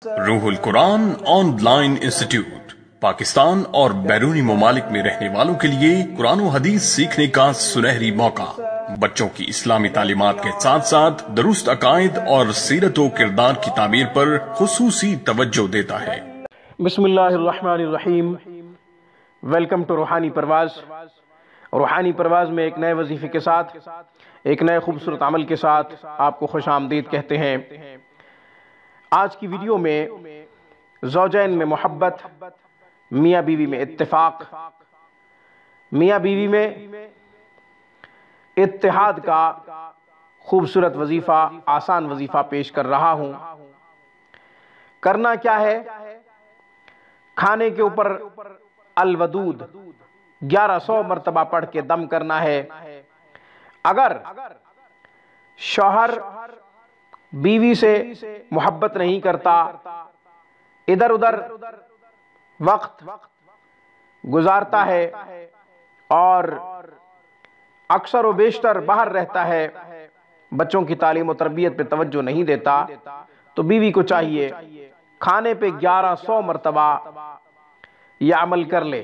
روح القرآن on line institute Pakistan اور بیرونی ممالک میں رہنے والوں کے لیے قرآن و حدیث سیکھنے کا سنہری موقع۔ بچوں کی اسلامی تعلیمات کے ساتھ ساتھ درست عقائد اور سیرت و کردار کی تعمیر پر خصوصی توجہ دیتا ہے۔ بسم اللہ الرحمن الرحیم۔ ویلکم ٹو روحانی پرواز۔ روحانی پرواز میں ایک نئے وظیفے کے ساتھ، ایک نئے خوبصورت عمل کے ساتھ آپ کو خوش آمدید کہتے ہیں۔ آج کی ویڈیو میں زوجین میں محبت، میاں بیوی میں اتفاق، میاں بیوی میں اتحاد کا خوبصورت وظیفہ، آسان وظیفہ پیش کر رہا ہوں۔ کرنا کیا ہے؟ کھانے کے اوپر الودود 1100 مرتبہ پڑھ کے دم کرنا ہے۔ اگر شوہر بیوی سے محبت نہیں کرتا، ادھر ادھر وقت گزارتا ہے اور اکثر و بیشتر باہر رہتا ہے، بچوں کی تعلیم و تربیت پہ توجہ نہیں دیتا، تو بیوی کو چاہیے کھانے پہ 1100 مرتبہ یہ عمل کر لے۔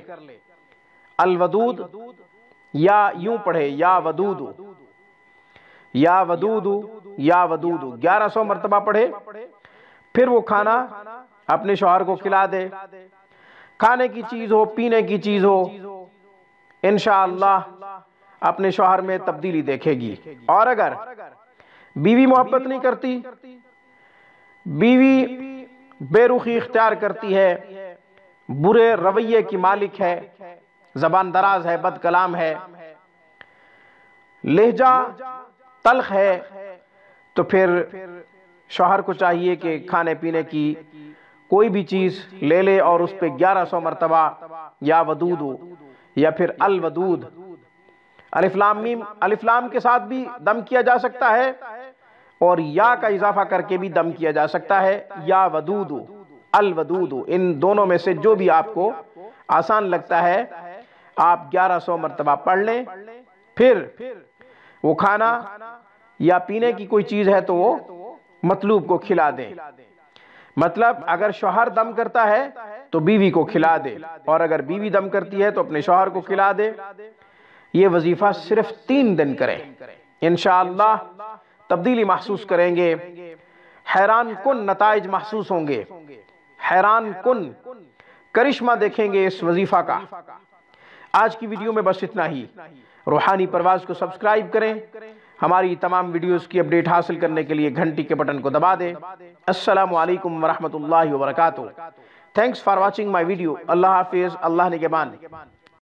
الودود، یا یوں پڑھے یا ودود، یا ودود، یا ودود، 1100 مرتبہ پڑھے، پھر وہ کھانا اپنے شوہر کو کھلا دے۔ کھانے کی چیز ہو، پینے کی چیز ہو، انشاءاللہ اپنے شوہر میں تبدیلی دیکھے گی۔ اور اگر بیوی محبت نہیں کرتی، بیوی بے رخی اختیار کرتی ہے، برے رویے کی مالک ہے، زبان دراز ہے، بد کلام ہے، لہجہ تلخ ہے، تو پھر شوہر کو چاہیے کہ کھانے پینے کی کوئی بھی چیز لے لے اور اس پہ 1100 مرتبہ یا ودود یا پھر الودود، الف لام میم، الف لام کے ساتھ بھی دم کیا جا سکتا ہے اور یا کا اضافہ کر کے بھی دم کیا جا سکتا ہے، یا ودود، الودود، ان دونوں میں سے جو بھی آپ کو آسان لگتا ہے آپ 1100 مرتبہ پڑھ لیں۔ پھر وہ کھانا یا پینے کی کوئی چیز ہے تو وہ مطلوب کو کھلا دیں۔ مطلب اگر شوہر دم کرتا ہے تو بیوی کو کھلا دے، اور اگر بیوی دم کرتی ہے تو اپنے شوہر کو کھلا دے۔ یہ وظیفہ صرف 3 دن کریں، انشاءاللہ تبدیلی محسوس کریں گے، حیران کن نتائج محسوس ہوں گے، حیران کن کرشمہ دیکھیں گے اس وظیفہ کا۔ آج کی ویڈیو میں بس اتنا ہی۔ روحانی پرواز کو سبسکرائب کریں، ہماری تمام ویڈیوز کی اپڈیٹ حاصل کرنے کے لیے گھنٹی کے بٹن کو دبا دیں۔ السلام علیکم ورحمۃ اللہ وبرکاتہ۔ Thanks for watching my video. اللہ حافظ، اللہ نگہبان۔